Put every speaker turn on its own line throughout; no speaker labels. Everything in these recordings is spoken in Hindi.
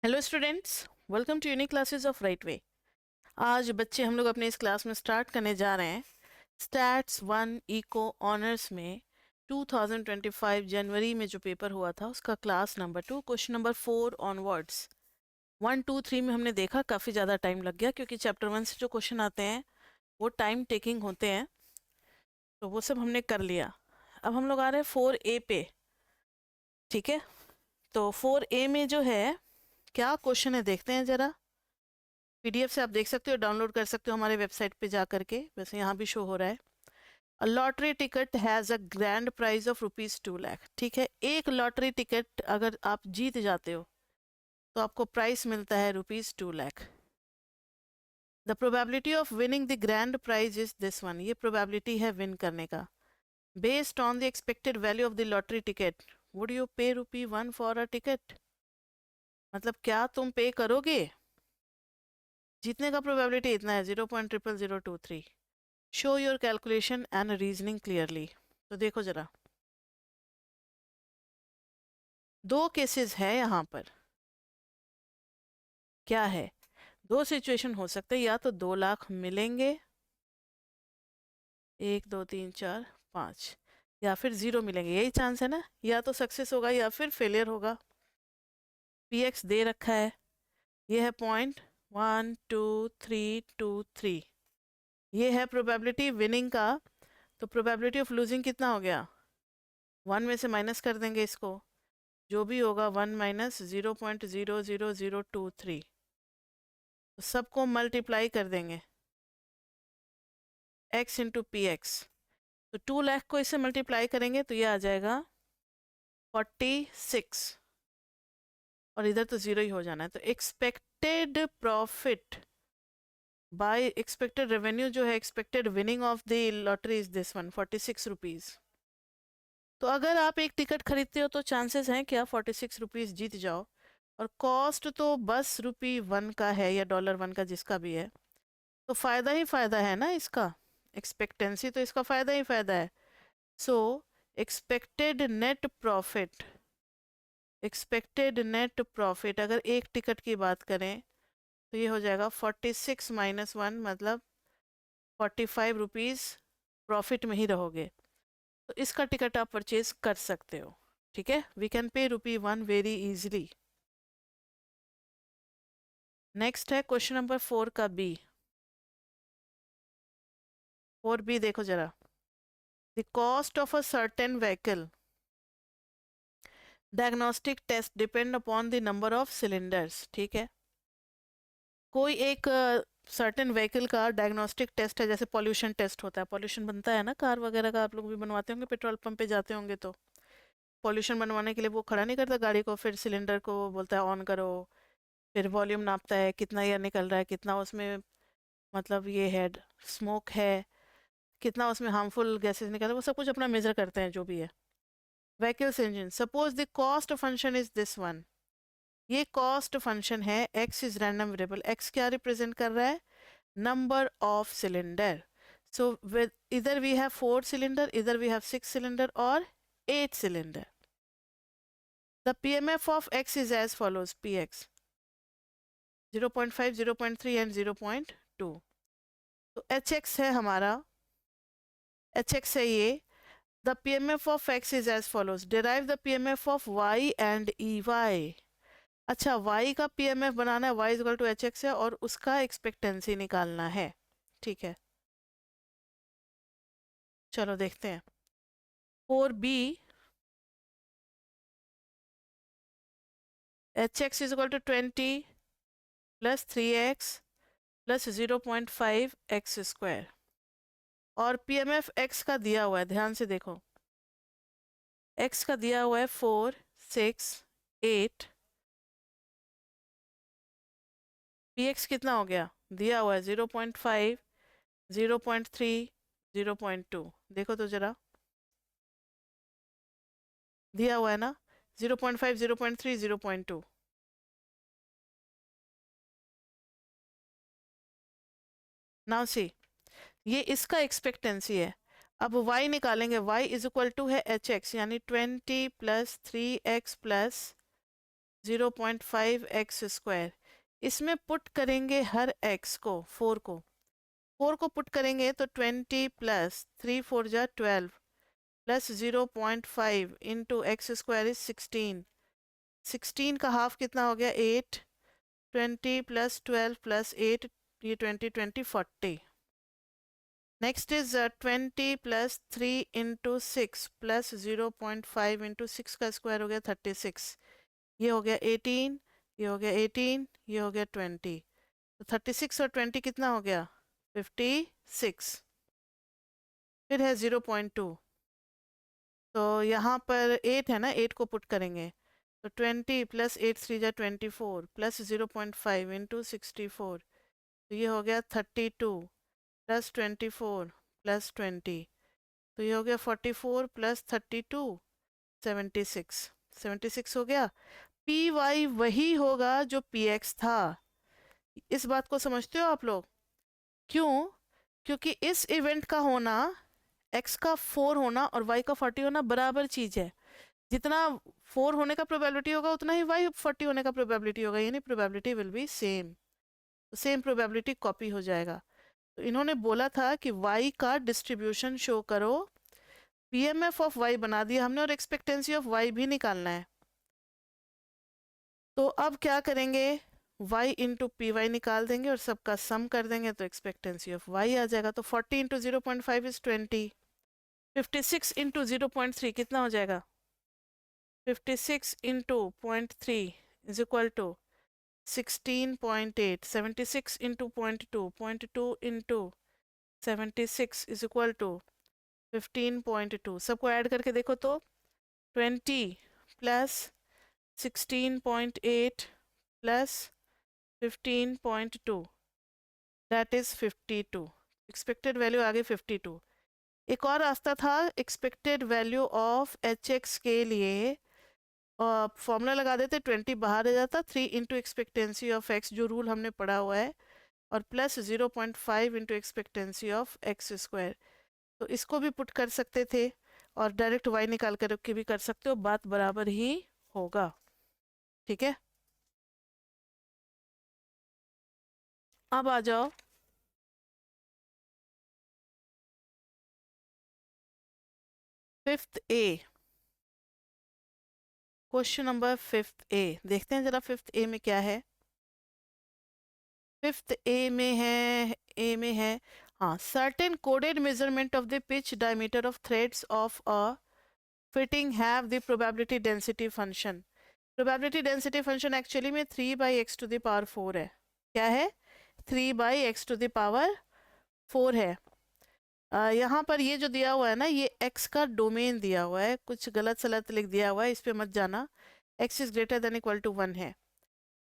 Hello students, welcome to unique classes of right way. आज बच्चे हम लोग अपने इस क्लास में स्टार्ट करने जा रहे हैं स्टैट्स 1 इको ऑनर्स में 2025 जनवरी में जो पेपर हुआ था उसका class number 2 question number 4 onwards. 1 2 3 में हमने देखा काफ़ी ज़्यादा टाइम लग गया क्योंकि चैप्टर 1 से जो क्वेश्चन आते हैं वो टाइम टेकिंग होते हैं, तो वो सब हमने कर लिया। अब हम लोग आ रहे हैं 4A पे। ठीक है, तो 4A में जो है क्या क्वेश्चन है देखते हैं ज़रा। पीडीएफ से आप देख सकते हो, डाउनलोड कर सकते हो हमारे वेबसाइट पे जा करके, वैसे यहाँ भी शो हो रहा है। A lottery ticket has a grand prize of ₹2 lakh. ठीक है, एक लॉटरी टिकट अगर आप जीत जाते हो तो आपको प्राइस मिलता है ₹2 lakh. The probability of winning the grand prize is this one. ये प्रोबेबिलिटी है विन करने का। Based on the expected value of the lottery ticket would you pay ₹1 for a ticket. मतलब क्या तुम पे करोगे? जीतने का प्रोबेबिलिटी इतना है 0.00023। Show your calculation and reasoning clearly. तो देखो जरा, दो केसेस है यहाँ पर। क्या है? दो सिचुएशन हो सकते हैं, या तो 2 लाख मिलेंगे 1 2 3 4 5, या फिर 0 मिलेंगे। यही चांस है ना, या तो सक्सेस होगा या फिर फेलियर होगा। px दे रखा है, ये है 0.12323। ये है प्रोबेबिलिटी विनिंग का। तो प्रोबेबिलिटी ऑफ लूजिंग कितना हो गया? 1 में से माइनस कर देंगे इसको, जो भी होगा 1 माइनस 0.00023। तो सबको मल्टीप्लाई कर देंगे x इंटू पी एक्स। तो 2 लाख को इससे मल्टीप्लाई करेंगे तो ये आ जाएगा 46, और इधर तो जीरो ही हो जाना है। तो expected profit by expected revenue जो है, expected winning of the lottery is this one, ₹46। तो अगर आप एक टिकट खरीदते हो तो चांसेस हैं कि आप ₹46 जीत जाओ, और कॉस्ट तो बस ₹1 का है या $1 का, जिसका भी है। तो फायदा ही फायदा है ना इसका, एक्सपेक्टेंसी तो इसका फायदा ही फायदा है। सो expected net profit, expected net profit अगर एक टिकट की बात करें तो ये हो जाएगा 46 माइनस 1, मतलब ₹45 प्रॉफिट में ही रहोगे। तो इसका टिकट आप परचेज कर सकते हो। ठीक है, we can pay ₹1 very easily. Next है क्वेश्चन नंबर 4 का बी। 4B देखो जरा। The cost of a certain vehicle diagnostic test depend upon the number of cylinders. ठीक है, कोई एक सर्टेन व्हीकल का डायग्नोस्टिक टेस्ट है, जैसे पॉल्यूशन टेस्ट होता है। पॉल्यूशन बनता है ना कार वगैरह का, आप लोग भी बनवाते होंगे, पेट्रोल पंप पे जाते होंगे तो पॉल्यूशन बनवाने के लिए वो खड़ा नहीं करता गाड़ी को, फिर सिलेंडर को बोलता है ऑन करो, फिर वॉल्यूम नापता है कितना एयर निकल रहा है, कितना उसमें मतलब ये है स्मोक है, कितना उसमें हार्मफुल गैसेस निकल रहा है, वो सब कुछ अपना मेजर करते हैं जो भी है। Vehicles engine, suppose the cost function is this one. ये कॉस्ट फंक्शन है, x is random variable. x क्या रिप्रेजेंट कर रहा है? Number of cylinder. So with इधर वी हैव 4 सिलेंडर, इधर वी हैव 6 सिलेंडर और 8 cylinder. The pmf of x is as follows, px 0.5 0.3 and 0.2। तो hx है हमारा, hx है ये। The pmf of x is as follows, derive the pmf of y and ey। अच्छा, y का pmf बनाना है, y is equal to hx है, और उसका एक्सपेक्टेंसी निकालना है। ठीक है, चलो देखते हैं। 4b, hx is equal to 20 plus 3x plus 0.5 x square, और pmf x का दिया हुआ है, ध्यान से देखो, x का दिया हुआ है 4 6 8। px कितना हो गया? दिया हुआ है 0.5 0.3 0.2। देखो तो जरा, दिया हुआ है ना 0.5 0.3 0.2। नाउ सी, ये इसका एक्सपेक्टेंसी है। अब y निकालेंगे, y इज इक्वल टू है एच एक्स, यानी 20 plus 3x plus 0.5 x square, इसमें पुट करेंगे हर एक्स को, 4 को पुट करेंगे तो 20 प्लस 3 4 जा 12 plus 0.5 into x square is 16, 16 का हाफ कितना हो गया 8, 20 प्लस 12 प्लस 8, ये 20 20 40. Next is 20 plus 3 into 6 plus 0.5 into 6 का स्क्वायर हो गया 36, ये हो गया 18, ये हो गया 18, ये हो गया 20, तो 36 और 20 कितना हो गया 56. फिर है 0.2, तो यहाँ पर 8 है ना, 8 को पुट करेंगे तो 20 प्लस 8 3 जा 24 प्लस 0.5 इंटू 64, तो ये हो गया 32 प्लस 24 प्लस 20, तो ये हो गया 44 प्लस 32 76, 76 हो गया. पी वाई वही होगा जो पी एक्स था. इस बात को समझते हो आप लोग? क्यों? क्योंकि इस इवेंट का होना, x का 4 होना और y का 40 होना बराबर चीज है. जितना 4 होने का प्रोबेबिलिटी होगा उतना ही y 40 होने का प्रोबेबिलिटी होगा, यानी probability will be same. Same probability copy हो जाएगा. तो इन्होंने बोला था कि y का डिस्ट्रीब्यूशन शो करो, पीएमएफ ऑफ y बना दिया हमने और एक्सपेक्टेंसी ऑफ y भी निकालना है. तो अब क्या करेंगे, y इंटू पी वाई निकाल देंगे और सबका सम कर देंगे तो एक्सपेक्टेंसी ऑफ y आ जाएगा. तो 40 इंटू 0.5 इज 20, 56 इंटू 0.3 कितना हो जाएगा, 56 into 0.3 is equal to 16.8, 76 into 0.2, 0.2 into 76 is equal to 15.2. सबको ऐड करके देखो तो 20 plus 16.8 plus 15.2, that is 52. Expected value आ गई 52. एक और रास्ता था expected value of H X के लिए, फॉर्मूला लगा देते, 20 बाहर आ जाता, 3 इंटू एक्सपेक्टेंसी ऑफ एक्स जो रूल हमने पढ़ा हुआ है, और plus 0.5 into expectancy of X square. तो इसको भी पुट कर सकते थे और डायरेक्ट वाई निकाल कर के भी कर सकते हो, बात बराबर ही होगा. ठीक है, अब आ जाओ फिफ्थ ए, क्वेश्चन नंबर फिफ्थ ए. देखते हैं जरा फिफ्थ ए में क्या है. फिफ्थ ए में है हाँ, certain coded measurement of the pitch diameter of threads of a fitting have the probability density function. Probability density function actually में 3/x टू द पावर 4 है. क्या है? 3/x टू द पावर 4 है. यहाँ पर ये जो दिया हुआ है ना, ये x का डोमेन दिया हुआ है, कुछ गलत सलत लिख दिया हुआ है, इस पे मत जाना. x is greater than equal to 1 है.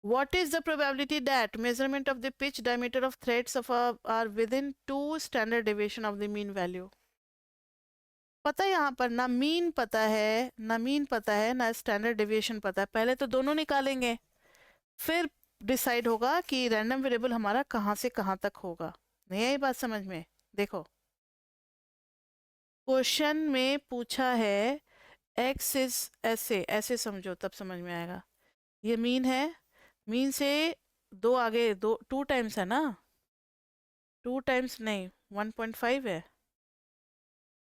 What is the probability that measurement of the pitch diameter of threads of are within 2 standard deviation of the mean value? पता है यहाँ पर ना मीन पता है, ना मीन पता है, ना स्टैंडर्ड डेविएशन पता है. पहले तो दोनों निकालेंगे, फिर डिसाइड होगा कि रैंडम वेरिएबल हमारा कहाँ से कहाँ तक होगा. नहीं आई बात समझ में? देखो क्वेश्चन में पूछा है x इज ऐसे, ऐसे समझो तब समझ में आएगा. ये मीन है, मीन से दो आगे, दो 2 टाइम्स है ना, 2 टाइम्स नहीं 1.5 है.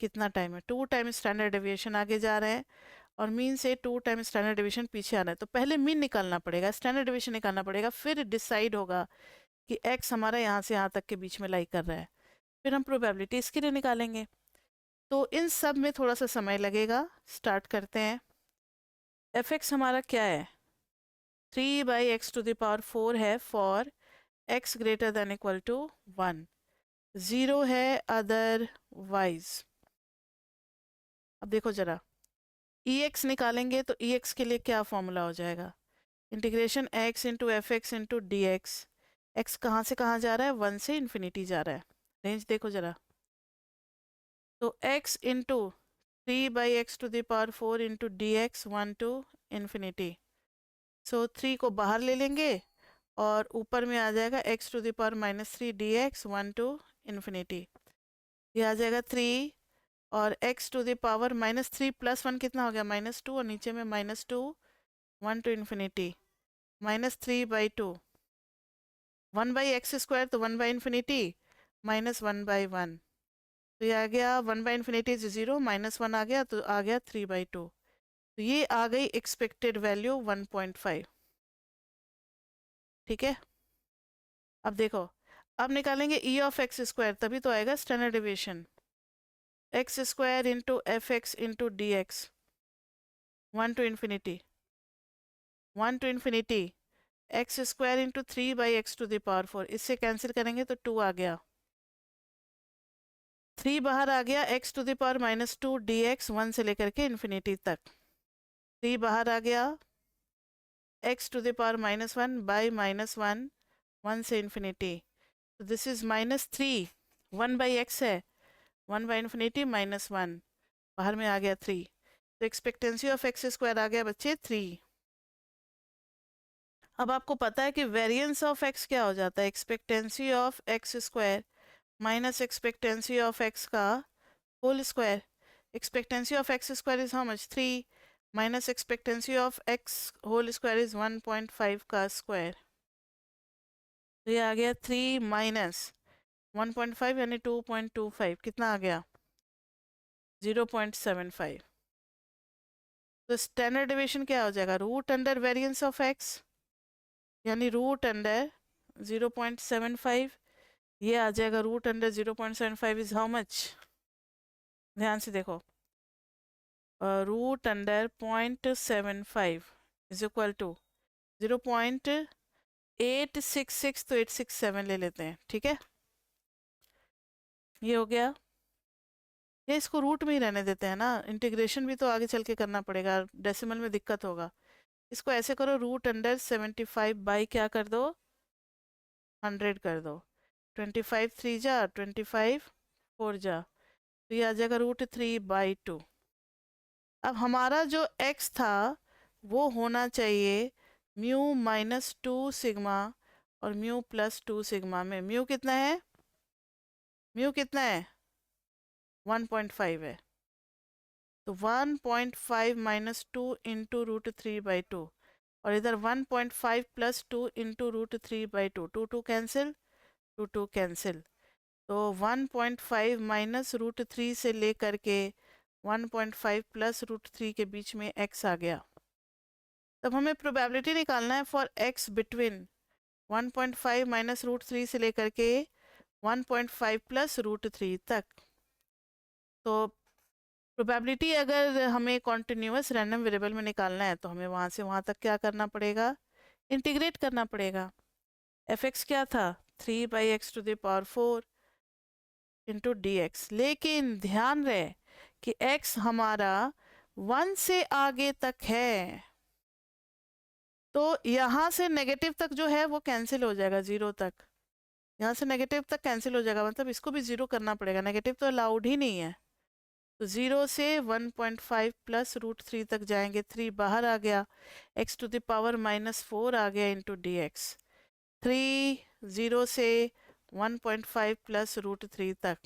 कितना टाइम है? 2 टाइम्स स्टैंडर्ड डेविएशन आगे जा रहे हैं और मीन से 2 टाइम्स स्टैंडर्ड डेविएशन पीछे आ रहा है. तो पहले मीन निकालना पड़ेगा, स्टैंडर्ड डेविएशन निकालना पड़ेगा, फिर डिसाइड होगा कि x हमारा यहाँ से यहाँ तक के बीच में लाई कर रहा है, फिर हम प्रोबेबिलिटी इसके लिए निकालेंगे. तो इन सब में थोड़ा सा समय लगेगा. स्टार्ट करते हैं. एफ एक्स हमारा क्या है? 3/x टू द पावर 4 है for x greater than equal to 1. 0 है अदरवाइज. अब देखो जरा, ex निकालेंगे तो ex के लिए क्या फॉर्मूला हो जाएगा? Integration x into F x into d x. X कहाँ से कहाँ जा रहा है? 1 से इन्फिनिटी जा रहा है. रेंज देखो जरा, तो x into 3/x to the power 4 into d x 1 to infinity. So 3 को बाहर ले लेंगे और ऊपर में आ जाएगा x to the power -3 dx 1 to infinity. ये आ जाएगा 3 और x टू द पावर -3 + 1 कितना हो गया? -2 और नीचे में -2 1 to infinity माइनस 3/2, 1/x² तो 1/infinity माइनस 1/1, तो ये आ गया 1/infinity 0, -1 आ गया तो आ गया 3/2, तो ये आ गई एक्सपेक्टेड वैल्यू 1.5। ठीक है, अब देखो, अब निकालेंगे ई ऑफ एक्स स्क्वायर, तभी तो आएगा standard deviation. X square into F x into d x, 1 to infinity, 1 to infinity x square into 3/x⁴, इससे कैंसिल करेंगे तो 2 आ गया, 3 बाहर आ गया, x⁻⁻2 dx 1 से लेकर के इन्फिनिटी तक, 3 बाहर आ गया, x⁻⁻1 बाई -1 1 से इन्फिनिटी, तो दिस इज -3, 1/x है, 1/infinity -1, बाहर में आ गया 3, तो एक्सपेक्टेंसी ऑफ एक्स स्क्वायर आ गया बच्चे 3। अब आपको पता है कि वेरिएंस ऑफ एक्स क्या हो जाता है, expectancy of X square minus expectancy of X का whole square. Expectancy of X square is how much, 3, minus expectancy of X whole square is 1.5 का स्क्वायर, तो ये आ गया 3 माइनस 1.5 यानी 2.25, कितना आ गया 0.75। तो स्टैंडर्ड डेविएशन क्या हो जाएगा, root under variance of x यानी रूट अंडर 0.75, ये आ जाएगा root under 0.75 is how much, ध्यान से देखो, root under 0.75 is equal to 0.866, तो 867 ले लेते हैं, ठीक है, ये हो गया। ये इसको रूट में ही रहने देते हैं ना, इंटीग्रेशन भी तो आगे चल के करना पड़ेगा, डेसिमल में दिक्कत होगा, इसको ऐसे करो, रूट अंडर 75 बाई क्या कर दो 100 कर दो, 25 3 जा 25 4 जा, तो ये आ जाएगा √3/2। अब हमारा जो x था वो होना चाहिए म्यू -2 सिग्मा और म्यू +2 सिग्मा में, म्यू कितना है, म्यू कितना है 1.5 है, तो 1.5 - 2 इंटू √3/2, और इधर 1.5 + 2 इंटू √3/2, 2 कैंसिल, 2 कैंसिल, तो 1.5 माइनस √3 से लेकर के 1.5 + √3 के बीच में x आ गया। तब हमें प्रोबेबिलिटी निकालना है फॉर x बिटवीन 1.5 माइनस √3 से लेकर के 1.5 + √3 तक। तो प्रोबेबिलिटी अगर हमें कॉन्टिन्यूस रैंडम वेरिएबल में निकालना है तो हमें वहाँ से वहाँ तक क्या करना पड़ेगा, इंटीग्रेट करना पड़ेगा। f(x) क्या था 3/x⁴ इंटू dx, लेकिन ध्यान रहे कि x हमारा 1 से आगे तक है, तो यहाँ से नेगेटिव तक जो है वो कैंसिल हो जाएगा, 0 तक, यहाँ से नेगेटिव तक कैंसिल हो जाएगा, मतलब इसको भी 0 करना पड़ेगा, नेगेटिव तो अलाउड ही नहीं है, तो 0 से 1.5 + √3 तक जाएंगे, 3 बाहर आ गया, x⁻⁻4 आ गया इंटू dx, 3 0 से 1.5 + √3 तक,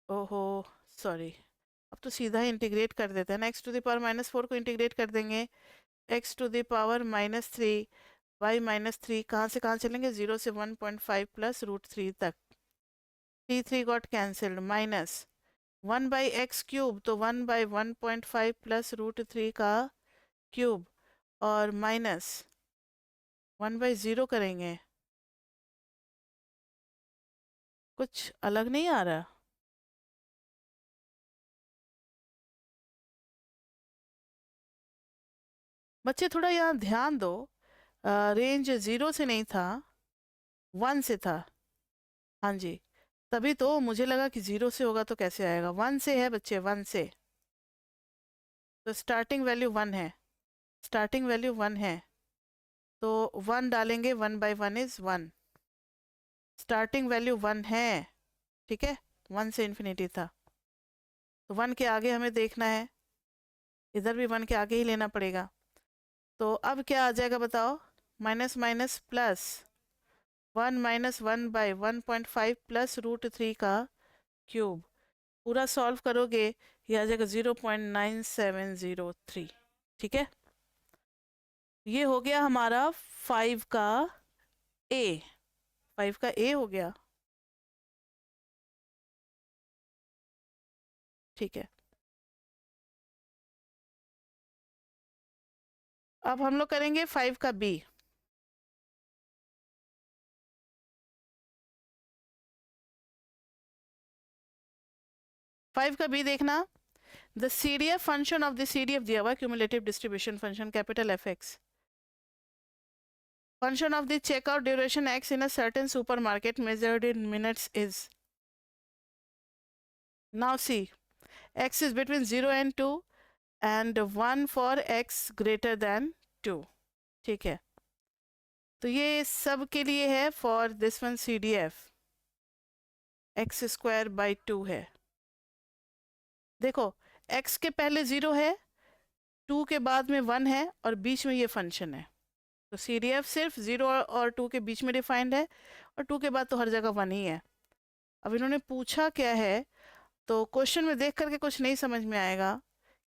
ओहो सॉरी, अब तो सीधा ही इंटीग्रेट कर देते हैं ना, x⁻⁻4 को इंटीग्रेट कर देंगे, x⁻⁻3 y -3 कहाँ से कहाँ चलेंगे, 0 से 1.5 + √3 तक, 3 गॉट कैंसिल्ड, माइनस 1/x³, तो 1/1.5 + √3 का क्यूब, और माइनस 1/0 करेंगे, कुछ अलग नहीं आ रहा, बच्चे थोड़ा यहाँ ध्यान दो, रेंज 0 से नहीं था 1 से था, हाँ जी, तभी तो मुझे लगा कि 0 से होगा तो कैसे आएगा, 1 से है बच्चे, 1 से, तो स्टार्टिंग वैल्यू 1 है, स्टार्टिंग वैल्यू 1 है, तो 1 डालेंगे, 1/1 इज 1, स्टार्टिंग वैल्यू 1 है, ठीक है, 1 से इन्फिनिटी था, तो 1 के आगे हमें देखना है, इधर भी 1 के आगे ही लेना पड़ेगा, तो अब क्या आ जाएगा बताओ, माइनस माइनस प्लस 1 - 1/1.5 + √3 का क्यूब, पूरा सॉल्व करोगे ये आ जाएगा 0.9703, ठीक है, ये हो गया हमारा 5 का ए, 5 का ए हो गया, ठीक है। अब हम लोग करेंगे 5 का बी। फाइव का बी देखना, the CDF function of the CDF दिया हुआ cumulative distribution function capital FX, function of the checkout duration X in a certain supermarket measured in minutes is, now see, X is between 0 and 2 and 1 for X greater than 2, ठीक है। तो ये सब के लिए है for this one CDF x square by 2 है। देखो x के पहले 0 है, 2 के बाद में 1 है और बीच में ये फंक्शन है, तो CDF सिर्फ 0 और 2 के बीच में डिफाइंड है और 2 के बाद तो हर जगह 1 ही है। अब इन्होंने पूछा क्या है, तो क्वेश्चन में देख करके कुछ नहीं समझ में आएगा,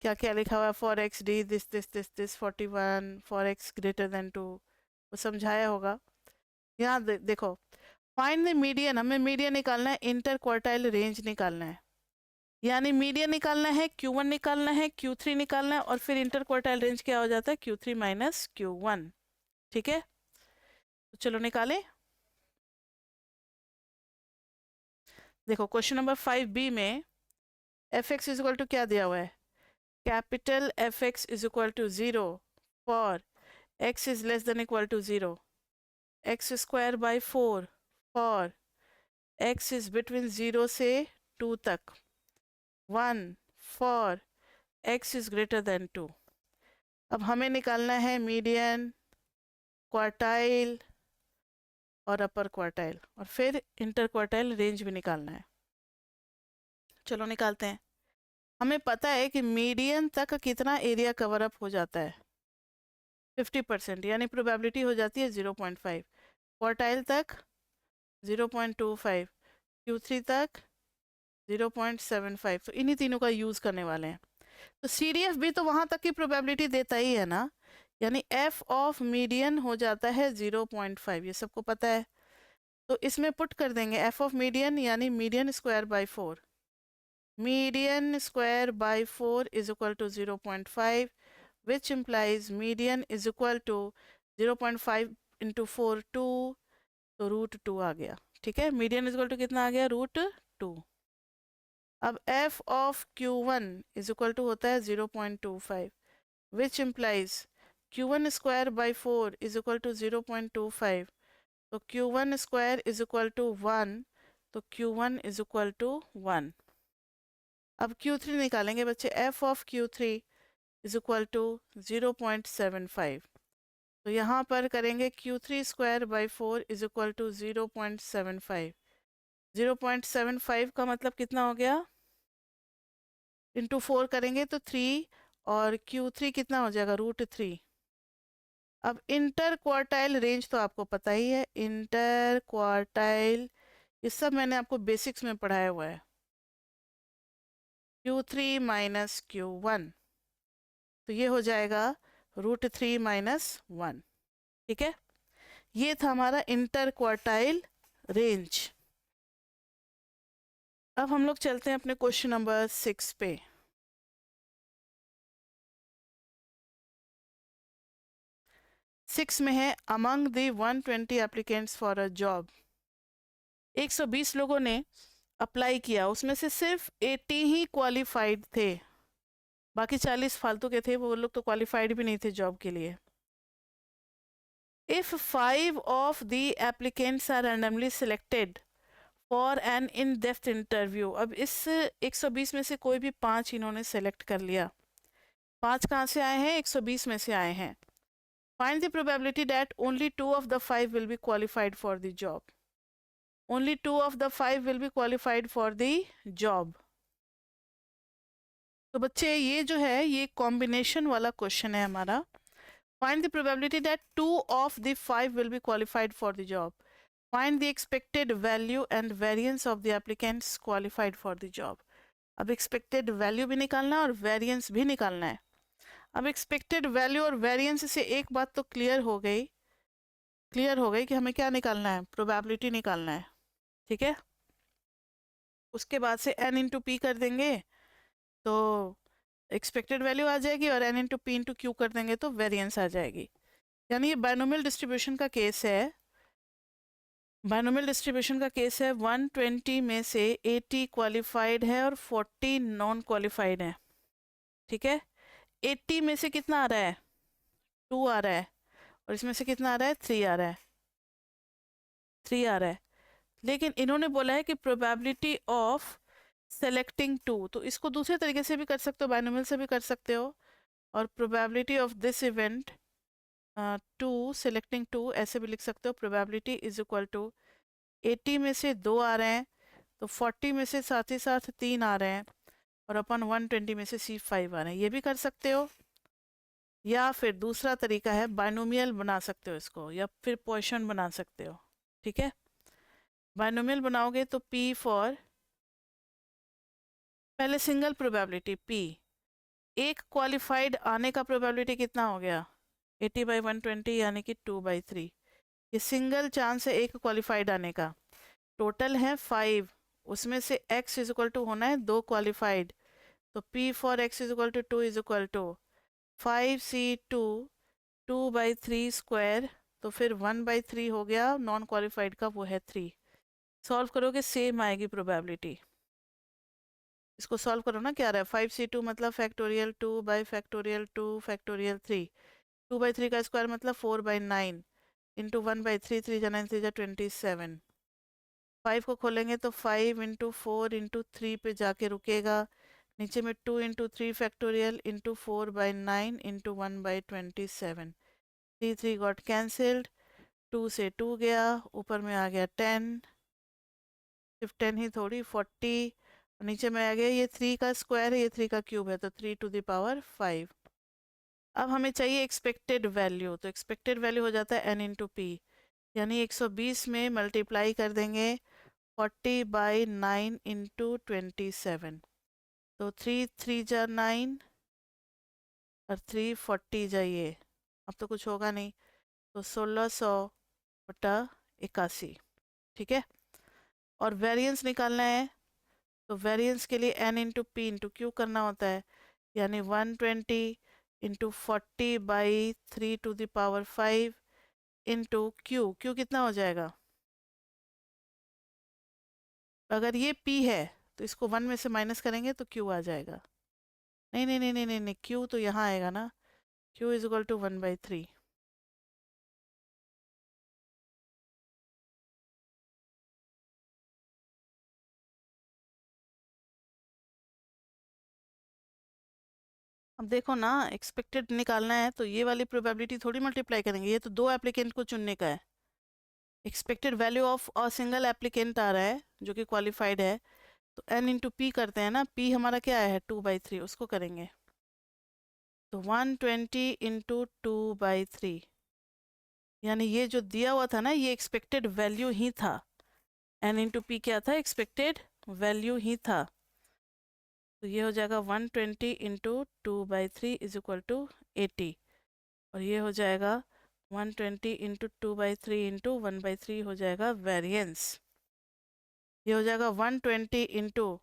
क्या क्या लिखा हुआ है, for x D this this this this 41 for x greater than 2, वो समझाया होगा। यहाँ देखो, फाइंड द मीडियन, हमें मीडियन निकालना है, इंटर क्वार्टाइल रेंज निकालना है, यानी मीडियन निकालना है, Q1 निकालना है, Q3 निकालना है और फिर इंटर क्वार्टाइल रेंज क्या हो जाता है, Q3 माइनस Q1, ठीक है। तो चलो निकालें। देखो क्वेश्चन नंबर 5B में fx इज इक्वल टू क्या दिया हुआ है, capital fx is equal to 0 for x is less than equal to 0, x square by 4 for x is between 0 से 2 तक, 1 for x is greater than 2। अब हमें निकालना है मीडियन, क्वार्टाइल और अपर क्वार्टाइल और फिर इंटर क्वार्टाइल रेंज भी निकालना है। चलो निकालते हैं। हमें पता है कि मीडियन तक कितना एरिया कवर अप हो जाता है, 50%, यानी प्रोबेबिलिटी हो जाती है 0.5, क्वार्टाइल तक 0.25, Q3 तक 0.75, तो इन्हीं तीनों का यूज़ करने वाले हैं। तो CDF भी तो वहाँ तक की प्रोबेबिलिटी देता ही है ना, यानी f ऑफ मीडियन हो जाता है 0.5, ये सबको पता है। तो इसमें पुट कर देंगे f ऑफ मीडियन, यानी median square by 4, median square by 4 is equal to 0.5, which implies median is equal to 0.5 into 4 2, तो रूट 2 आ गया, ठीक है। मीडियन इज इक्वल टू कितना आ गया, रूट 2। अब f of Q1 is equal to होता है 0.25, which implies Q1 square by 4 is equal to 0.25, तो Q1 square is equal to 1, तो Q1 इज इक्वल टू 1। अब Q3 निकालेंगे बच्चे, f of Q3 is equal to 0.75, तो यहाँ पर करेंगे Q3 square by 4 is equal to 0.75, 0.75 का मतलब कितना हो गया, इंटू 4 करेंगे तो 3 और Q3 कितना हो जाएगा, रूट 3। अब इंटर क्वार्टाइल रेंज तो आपको पता ही है, इंटर क्वार्टाइल ये सब मैंने आपको बेसिक्स में पढ़ाया हुआ है, Q3 माइनस Q1, तो ये हो जाएगा रूट 3 माइनस 1, ठीक है। ये था हमारा इंटर क्वार्टाइल रेंज। अब हम लोग चलते हैं अपने क्वेश्चन नंबर 6 पे। सिक्स में है, among the 120 applicants for a job, 120 लोगों ने अप्लाई किया, उसमें से सिर्फ 80 ही क्वालिफाइड थे, बाकी 40 फालतू के थे, वो लोग तो क्वालिफाइड भी नहीं थे जॉब के लिए। If 5 of the applicants are randomly selected for an in depth interview, अब इस 120 में से कोई भी 5 इन्होंने सेलेक्ट कर लिया, 5 कहाँ से आए हैं, 120 में से आए हैं। Find the probability that only 2 of the 5 will be qualified for the job, only 2 of the 5 will be qualified for the job. तो बच्चे ये जो है ये कॉम्बिनेशन वाला क्वेश्चन है हमारा। Find the probability that 2 of the 5 will be qualified for the job, find the expected value and variance of the applicants qualified for the job. अब एक्सपेक्टेड वैल्यू भी निकालना है और वेरिएंस भी निकालना है। अब एक्सपेक्टेड वैल्यू और वेरिएंस से एक बात तो क्लियर हो गई कि हमें क्या निकालना है, प्रोबेबिलिटी निकालना है, ठीक है। उसके बाद से n इंटू पी कर देंगे तो एक्सपेक्टेड वैल्यू आ जाएगी, और n into P into Q कर देंगे तो वेरिएंस आ जाएगी। यानी ये बायनोमियल डिस्ट्रीब्यूशन का केस है। बायनोमियल डिस्ट्रीब्यूशन का केस है, 120 में से 80 क्वालिफाइड है और 40 नॉन क्वालिफाइड है, ठीक है। 80 में से कितना आ रहा है, 2 आ रहा है, और इसमें से कितना आ रहा है, 3 आ रहा है, 3 आ रहा है। लेकिन इन्होंने बोला है कि प्रोबेबिलिटी ऑफ सेलेक्टिंग 2, तो इसको दूसरे तरीके से भी कर सकते हो, बायनोमियल से भी कर सकते हो, और probability of this event 2 selecting 2 ऐसे भी लिख सकते हो। प्रोबेबिलिटी इज इक्वल टू 80 में से 2 आ रहे हैं तो 40 में से साथ ही साथ 3 आ रहे हैं, और अपन 120 में से C5 आ रहे हैं, ये भी कर सकते हो। या फिर दूसरा तरीका है, बायनोमियल बना सकते हो इसको, या फिर पोइशन बना सकते हो, ठीक है। बायनोमियल बनाओगे तो P फॉर, पहले सिंगल प्रोबेबिलिटी P, एक क्वालिफाइड आने का प्रोबेबिलिटी कितना हो गया, 80/120 यानी कि 2/3। ये सिंगल चांस है एक क्वालिफाइड आने का। टोटल है 5, उसमें से x इज इक्वल टू होना है 2 क्वालिफाइड, तो P for x is equal to 2 is equal to 5C2 2/3 square, तो फिर 1/3 हो गया, नॉन क्वालिफाइड का वो है 3। सॉल्व करोगे सेम आएगी प्रोबेबिलिटी। इसको सॉल्व करो ना, क्या आ रहा है, 5C2 मतलब फैक्टोरियल 2/2 फैक्टोरियल 3, 2/3 का स्क्वायर मतलब 4/9 इंटू 1/3, 3 जा 9 3 जा 27। 5 को खोलेंगे तो 5 इंटू 4 इंटू 3 पे जाके रुकेगा, नीचे में 2 into 3 factorial into 4/9 into 1/27। 3 3 got cancelled, 2 से 2 गया, ऊपर में आ गया 10, सिर्फ 10 ही थोड़ी 40, नीचे में आ गया, ये 3 का स्क्वायर है, ये 3 का क्यूब है, तो 3 टू द पावर 5। अब हमें चाहिए एक्सपेक्टेड वैल्यू, तो एक्सपेक्टेड वैल्यू हो जाता है n इंटू पी, यानी 120 में मल्टीप्लाई कर देंगे 40/9 इंटू 27, तो 3 3 जा 9 और 3 40 जाइए, अब तो कुछ होगा नहीं, तो 1600/81, ठीक है। और वेरिएंस निकालना है, तो वेरिएंस के लिए n into P into Q करना होता है, यानी 120 into 40/3 to the power 5 into Q, Q कितना हो जाएगा, अगर ये p है तो इसको 1 में से माइनस करेंगे तो q आ जाएगा। नहीं नहीं नहीं नहीं नहीं, नहीं q तो यहाँ आएगा ना, q इज इक्वल टू 1/3। अब देखो ना, एक्सपेक्टेड निकालना है तो ये वाली प्रोबेबिलिटी थोड़ी मल्टीप्लाई करेंगे, ये तो 2 एप्लीकेंट को चुनने का है। Expected value of a single applicant आ रहा है जो कि क्वालिफाइड है, तो n इंटू पी करते हैं ना, p हमारा क्या है 2/3, उसको करेंगे, तो 120 इंटू 2/3, यानी ये जो दिया हुआ था ना, ये एक्सपेक्टेड वैल्यू ही था, n इंटू पी क्या था, एक्सपेक्टेड वैल्यू ही था, तो ये हो जाएगा 120 इंटू 2/3 इज इक्वल टू 80, और ये हो जाएगा 120 इंटू 2/3 इंटू 1/3 हो जाएगा वेरिएंस, ये हो जाएगा 120 इंटू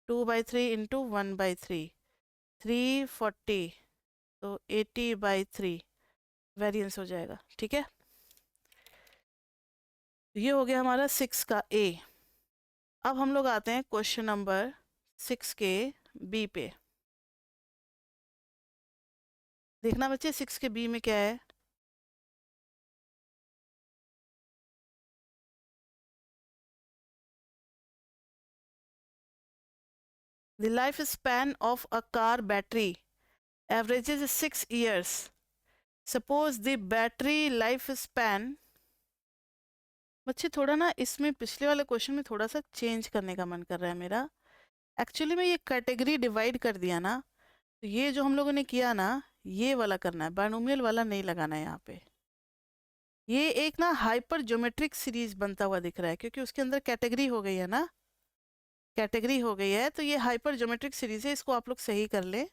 2/3 इंटू 1/3, 340, तो 80/3 वेरिएंस हो जाएगा, ठीक है। ये हो गया हमारा 6 का ए। अब हम लोग आते हैं क्वेश्चन नंबर 6 के बी पे। देखना बच्चे 6 के बी में क्या है, the life span of a car battery averages 6 years. Suppose the battery life span, बच्चे थोड़ा ना इसमें पिछले वाले क्वेश्चन में थोड़ा सा चेंज करने का मन कर रहा है मेरा। एक्चुअली में ये कैटेगरी डिवाइड कर दिया ना, तो ये जो हम लोगों ने किया ना, ये वाला करना है, बायनोमियल वाला नहीं लगाना है यहाँ पे। ये एक ना हाइपर ज्योमेट्रिक सीरीज बनता हुआ दिख रहा है, क्योंकि उसके अंदर कैटेगरी हो गई है ना, कैटेगरी हो गई है, तो ये हाइपर ज्योमेट्रिक सीरीज है, इसको आप लोग सही कर लें।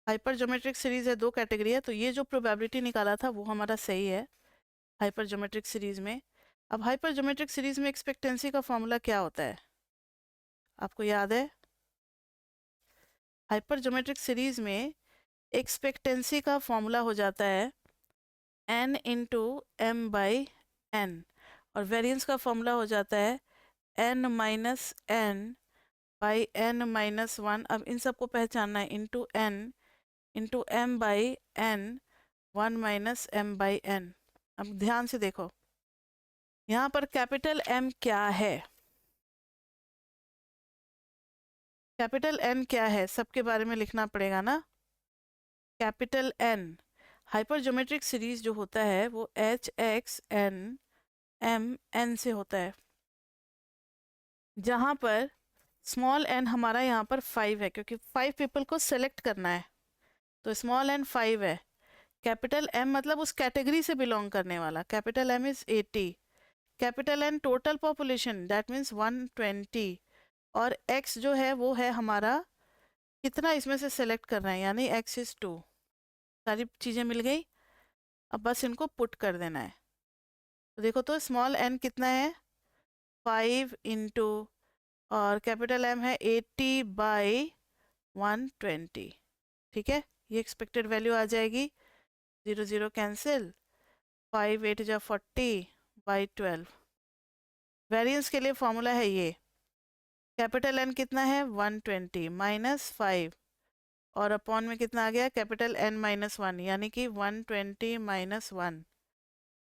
हाइपर ज्योमेट्रिक सीरीज है, 2 कैटेगरी है, तो ये जो प्रोबेबिलिटी निकाला था वो हमारा सही है हाइपर ज्योमेट्रिक सीरीज में। अब हाइपर ज्योमेट्रिक सीरीज में एक्सपेक्टेंसी का फॉर्मूला क्या होता है, आपको याद है? हाइपर ज्योमेट्रिक सीरीज में एक्सपेक्टेंसी का फॉर्मूला हो जाता है n into M by N, और वेरिएंस का फॉर्मूला हो जाता है n minus N by n minus one. अब इन सबको पहचानना है, into M by N, 1 minus M by N. अब ध्यान से देखो, यहाँ पर कैपिटल M क्या है, कैपिटल N क्या है, सबके बारे में लिखना पड़ेगा ना। Capital N, hyper geometric series जो होता है वो H X N M N से होता है, जहाँ पर स्मॉल n हमारा यहाँ पर 5 है, क्योंकि 5 पीपल को सेलेक्ट करना है, तो स्मॉल n 5 है। कैपिटल M मतलब उस कैटेगरी से बिलोंग करने वाला, capital M is 80, capital N total population that means 120, और x जो है वो है हमारा कितना इसमें से सेलेक्ट करना है, यानी x इज 2। सारी चीज़ें मिल गई, अब बस इनको पुट कर देना है। तो देखो तो स्मॉल n कितना है 5 इंटू, और कैपिटल M है 80 बाई 120, ठीक है। ये एक्सपेक्टेड वैल्यू आ जाएगी, 0 0 कैंसिल, 5 8 जा 40 बाई 12। वेरिएंस के लिए फॉर्मूला है ये, कैपिटल N कितना है 120 माइनस 5, और अपॉन में कितना आ गया कैपिटल N माइनस 1, यानी कि 120 minus 1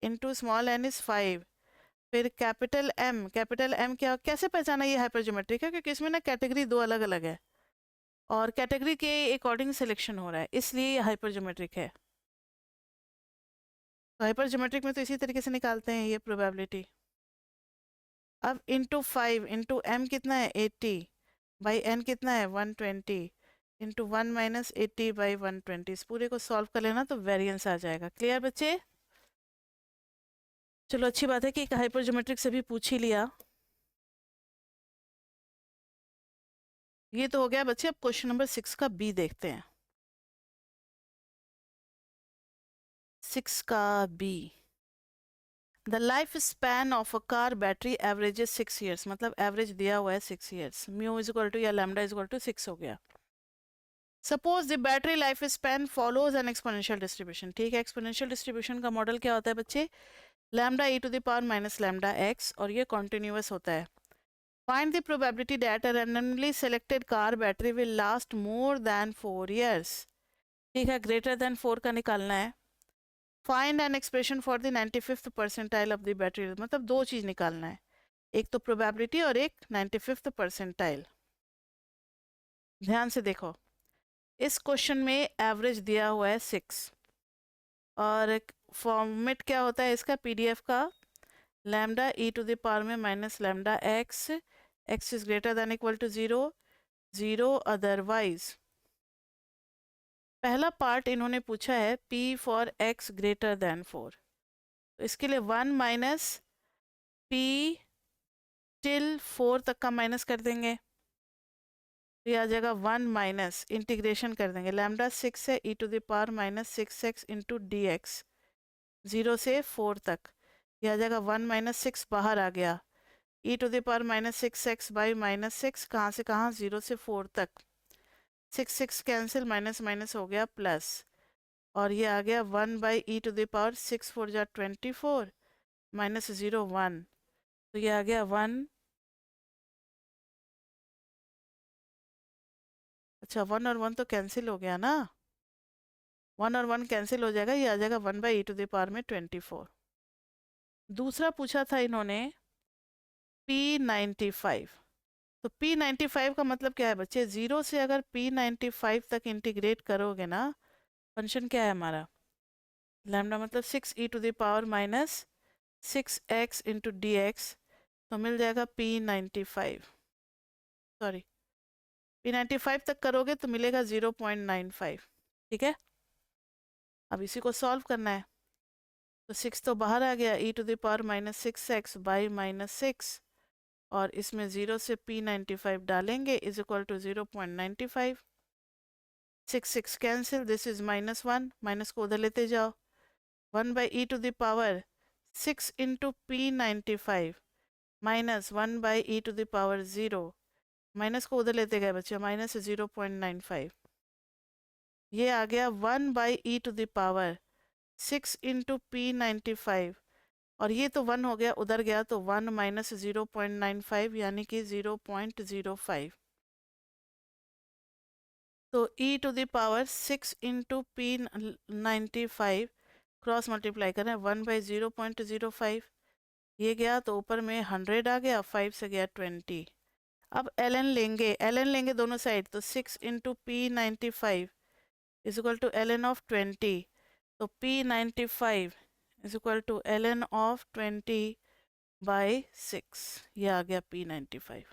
into small n is 5। फिर कैपिटल M क्या, कैसे पहचाना ये हाइपरज्योमेट्रिक है, क्योंकि इसमें ना कैटेगरी 2 अलग अलग है और कैटेगरी के अकॉर्डिंग सिलेक्शन हो रहा है, इसलिए ये हाइपरज्योमेट्रिक है। तो हाइपरज्योमेट्रिक में तो इसी तरीके से निकालते हैं ये प्रोबेबिलिटी। अब इंटू 5 इंटू M कितना है 80 बाई n कितना है 120 इंटू 1 माइनस 80 बाई 120। इस पूरे को सॉल्व कर लेना तो वेरिएंस आ जाएगा। क्लियर बच्चे? चलो अच्छी बात है कि हाइपर ज्योमेट्रिक से भी पूछ ही लिया। ये तो हो गया बच्चे, अब क्वेश्चन नंबर 6 का बी देखते हैं। 6 का B, the life span of a car battery averages 6 years, मतलब एवरेज दिया हुआ है 6 years, mu is equal to या लैम्डा इज इक्वल टू 6 हो गया। Suppose the battery life span follows an exponential distribution, ठीक है। एक्सपोनेंशियल डिस्ट्रीब्यूशन का मॉडल क्या होता है बच्चे, lambda e to the power minus lambda x, और ये कॉन्टिन्यूस होता है। Find the probability that a randomly selected car battery will last more than 4 years, ठीक है। ग्रेटर देन 4 का निकालना है। Find an expression for the 95th percentile of the battery, मतलब 2 चीज़ निकालना है, एक तो प्रोबेबिलिटी और एक 95th परसेंटाइल। ध्यान से देखो, इस क्वेश्चन में एवरेज दिया हुआ है 6, और फॉर्मेट क्या होता है इसका पीडीएफ का, lambda e to the power में minus lambda x, x is greater than equal to 0 0 otherwise. पहला पार्ट इन्होंने पूछा है p for x greater than 4, तो इसके लिए 1 माइनस p टिल 4 तक का माइनस कर देंगे, तो ये आ जाएगा 1 माइनस, इंटीग्रेशन कर देंगे, लैम्डा 6 है e to the power minus 6x into d x, 0 से 4 तक, यह आ जाएगा 1 माइनस 6 बाहर आ गया, e to the power minus 6x by minus 6, कहाँ से कहाँ 0 से 4 तक, 6 6 कैंसिल, माइनस माइनस हो गया प्लस, और ये आ गया 1 by e to the power 6 4 जा 24 माइनस 0 1, तो ये आ गया 1, अच्छा 1 और 1 तो कैंसिल हो गया ना, 1 और 1 कैंसिल हो जाएगा, ये आ जाएगा 1 by e to the power में 24। दूसरा पूछा था इन्होंने P95, तो P95 का मतलब क्या है बच्चे, 0 से अगर P95 तक इंटीग्रेट करोगे ना, फंक्शन क्या है हमारा, लैम्डा मतलब 6 e to the power minus 6x into d x, तो मिल जाएगा P95, सॉरी P95 तक करोगे तो मिलेगा 0.95, ठीक है। अब इसी को सॉल्व करना है, तो 6 तो बाहर आ गया, e to the power minus 6x by minus 6, और इसमें 0 से P95 डालेंगे is equal to 0.95, 6 6 cancel, this is -1, minus को उधर लेते जाओ, 1/e⁻⁶ into P95 minus 1/e⁻0, minus को उधर लेते गए बच्चे, -0.95, ये आ गया 1/e⁻⁶ into P95, और ये तो 1 हो गया, उधर गया तो 1 माइनस 0.95 यानी कि 0.05, तो e⁻⁶ into P95 cross multiply करें, 1/0.05, ये गया तो ऊपर में 100 आ गया, 5 से गया 20। अब ln लेंगे दोनों साइड, तो 6 into P95 is equal to ln of 20, तो P95 is equal to ln of 20/6, ये आ गया P95।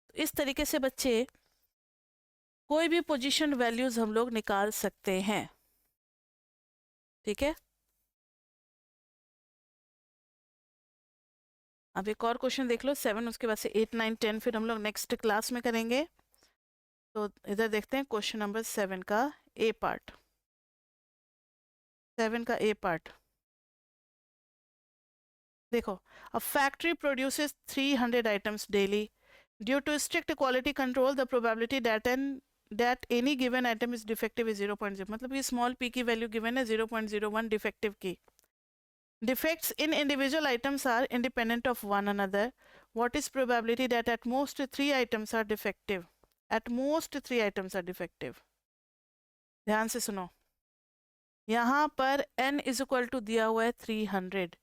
तो इस तरीके से बच्चे कोई भी पोजीशन वैल्यूज हम लोग निकाल सकते हैं, ठीक है। अब एक और क्वेश्चन देख लो, 7, उसके बाद से 8 9 10 फिर हम लोग नेक्स्ट क्लास में करेंगे। तो इधर देखते हैं क्वेश्चन नंबर 7 का ए पार्ट, 7 का ए पार्ट देखो, a factory produces 300 items daily, due to strict quality control the probability that any given item is defective is 0.0, मतलब ये स्मॉल पी की वैल्यू गिवन है 0.01 डिफेक्टिव की। Defects in individual items are independent of one another. What is probability that at most 3 items are defective? At most 3 items are defective. ध्यान से सुनो, यहाँ पर n इज इक्वल टू दिया हुआ है 300,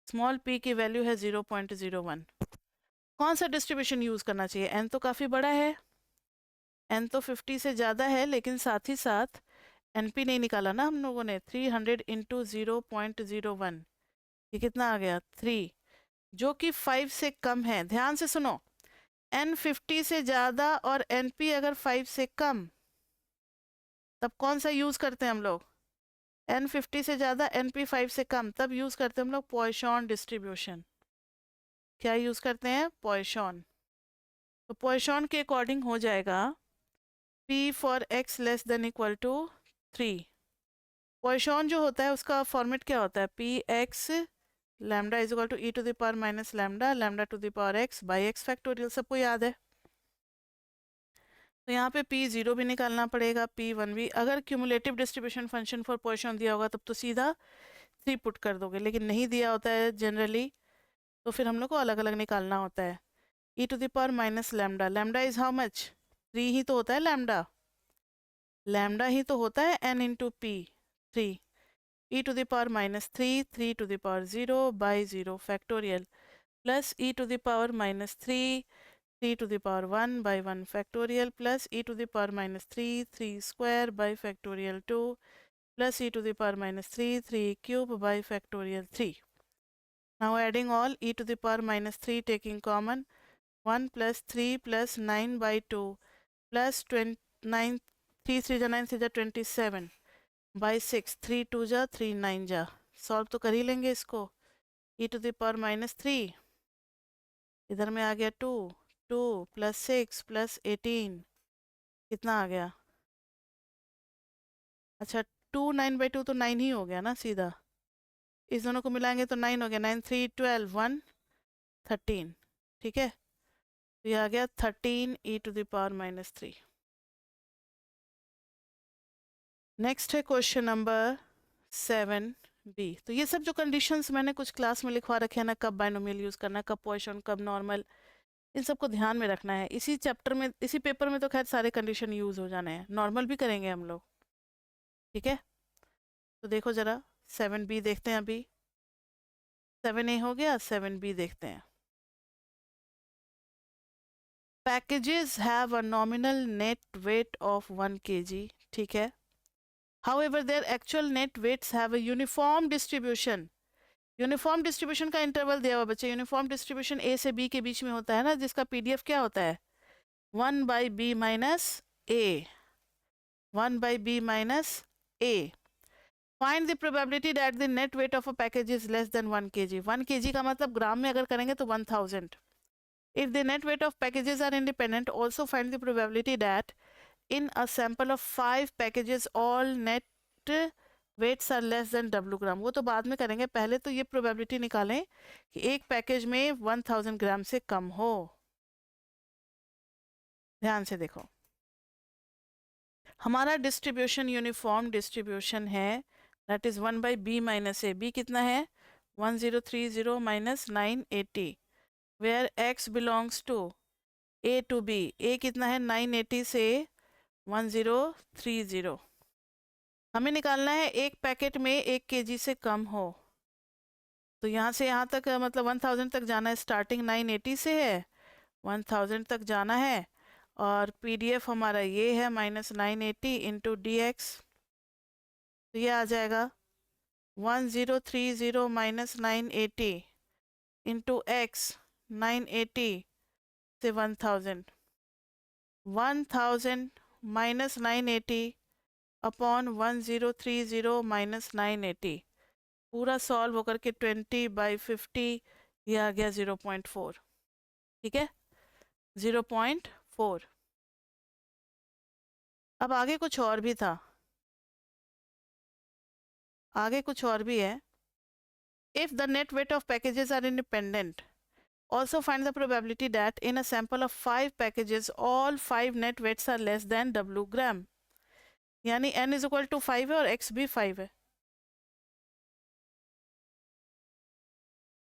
स्मॉल p की वैल्यू है 0.01। कौन सा डिस्ट्रीब्यूशन यूज करना चाहिए? n तो काफी बड़ा है, n तो 50 से ज्यादा है, लेकिन साथ ही साथ np नहीं निकाला ना हम लोगों ने। 300 इंटू 0.01, ये कितना आ गया 3, जो कि 5 से कम है। ध्यान से सुनो, n 50 से ज़्यादा और np अगर 5 से कम, तब कौन सा यूज़ करते हैं हम लोग? n 50 से ज़्यादा np 5 से कम, तब यूज़ करते हैं हम लोग पॉइसन डिस्ट्रीब्यूशन। क्या यूज़ करते हैं? पॉइसन। तो पॉइसन के अकॉर्डिंग हो जाएगा p for x less than equal to 3। Poisson जो होता है उसका फॉर्मेट क्या होता है? px lambda is equal to e to the power minus lambda, lambda to the power x by x factorial, सबको याद है। तो यहाँ पे p0 भी निकालना पड़ेगा, p1 भी। अगर cumulative distribution function for Poisson दिया होगा तब तो सीधा 3 पुट कर दोगे, लेकिन नहीं दिया होता है जनरली, तो फिर हम लोग को अलग अलग निकालना होता है। e to the power minus lambda, lambda is how much? 3 ही तो होता है लैम्डा, लैम्डा ही तो होता है n into p, 3, e to the power minus 3, 3 to the power 0 by 0 factorial, plus e to the power minus 3, 3 to the power 1 by 1 factorial, plus e to the power minus 3, 3 square by factorial 2, plus e to the power minus 3, 3 cube by factorial 3. Now adding all, e to the power minus 3 taking common, 1 plus 3 plus 9 by 2 plus 29, 3 3 जा 9 3 जा 27 बाई 6, 3 2 जा 3 9 जा, सॉल्व तो कर ही लेंगे इसको। e to the power minus 3, इधर में आ गया 2, 2 प्लस 6 प्लस 18, कितना आ गया? अच्छा 2 9/2 तो 9 ही हो गया ना सीधा, इस दोनों को मिलाएंगे तो 9 हो गया, 9 3 12 1 13, ठीक है। तो ये आ गया 13 e to the power minus 3। Next है क्वेश्चन नंबर 7b। तो ये सब जो कंडीशंस मैंने कुछ क्लास में लिखवा रखे हैं ना, कब बाइनोमियल यूज़ करना है, कब पॉइसन, कब नॉर्मल, इन सबको ध्यान में रखना है। इसी चैप्टर में, इसी पेपर में तो खैर सारे कंडीशन यूज़ हो जाने हैं, नॉर्मल भी करेंगे हम लोग, ठीक है। तो देखो ज़रा 7b देखते हैं। अभी 7a हो गया, 7b देखते हैं। Packages have a nominal net weight of 1 kg, ठीक है। However, their actual net weights have a uniform distribution. Uniform distribution का इंटरवल दिया हुआ बच्चे, यूनिफॉर्म डिस्ट्रीब्यूशन ए से बी के बीच में होता है ना, जिसका पीडीएफ क्या होता है? 1/b minus A, 1/b minus A. Find the probability that the net weight of a package is less then 1 kg। 1 kg का मतलब ग्राम में अगर करेंगे तो 1000। If the net weight of packages are independent, also find the probability that in a sample of 5 packages all net weights are less than W ग्राम, वो तो बाद में करेंगे, पहले तो ये प्रोबेबिलिटी निकालें कि एक पैकेज में 1000 ग्राम से कम हो। ध्यान से देखो, हमारा डिस्ट्रीब्यूशन यूनिफॉर्म डिस्ट्रीब्यूशन है, that is 1 by B minus A. B कितना है 1030 minus 980, where X belongs to A to B. A कितना है 980 से 1030। हमें निकालना है एक पैकेट में 1 केजी से कम हो, तो यहाँ से यहाँ तक मतलब 1000 तक जाना है, स्टार्टिंग 980 से है, 1000 तक जाना है। और पीडीएफ हमारा ये है -980 इंटू डी एक्स, तो ये आ जाएगा 1030 माइनस 980 इंटू एक्स, 980 से 1000, 1000 माइनस 980 अपॉन 1030 माइनस 980, पूरा सॉल्व होकर के 20/50 ये आ गया 0.4। ठीक है 0.4। अब आगे कुछ और भी था, आगे कुछ और भी है। If the net weight of packages are independent, also find the probability that in a sample of 5 packages all 5 net weights are less than W ग्राम। यानी n इज इक्वल टू 5 है और x भी 5 है,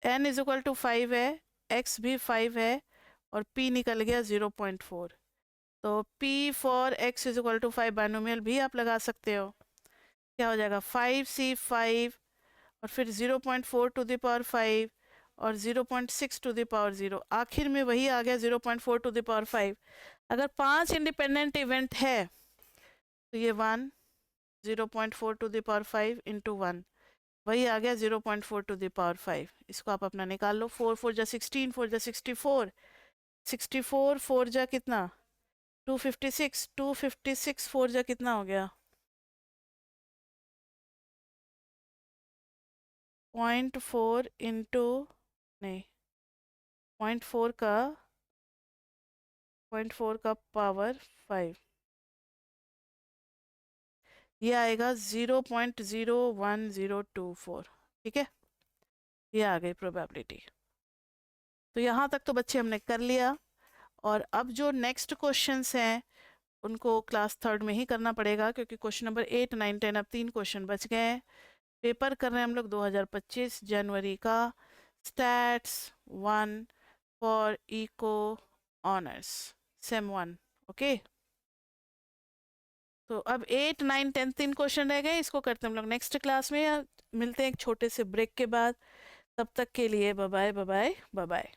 n इज इक्वल टू 5 है, x भी 5 है, और p निकल गया 0.4। तो p for x is equal to 5 binomial भी आप लगा सकते हो। क्या हो जाएगा 5c5 और फिर 0.4 टू द पावर 5 और 0.6 टू द पावर 0, आखिर में वही आ गया 0.4 टू द पावर 5। अगर 5 इंडिपेंडेंट इवेंट है तो ये 1 0.4 टू द पावर 5 इंटू 1, वही आ गया 0.4 टू द पावर 5। इसको आप अपना निकाल लो, 4 4 जा 16, 4 जा 64, 64 4 जा कितना 256, 256 4 जा कितना हो गया 0.4 इंटू नहीं 0.4 का 0.4 का पावर 5, ये आएगा 0.01024। ठीक है ये आ गई प्रोबेबिलिटी। तो यहाँ तक तो बच्चे हमने कर लिया, और अब जो नेक्स्ट क्वेश्चंस हैं उनको क्लास 3rd में ही करना पड़ेगा, क्योंकि क्वेश्चन नंबर 8 9 10 अब 3 क्वेश्चन बच गए हैं। पेपर कर रहे हैं हम लोग 2025 जनवरी का, stats 1 for eco honours sem 1। Okay तो अब 8 9 10 3 क्वेश्चन रह गए, इसको करते हैं हम लोग नेक्स्ट क्लास में। मिलते हैं एक छोटे से ब्रेक के बाद, तब तक के लिए bye bye bye bye bye.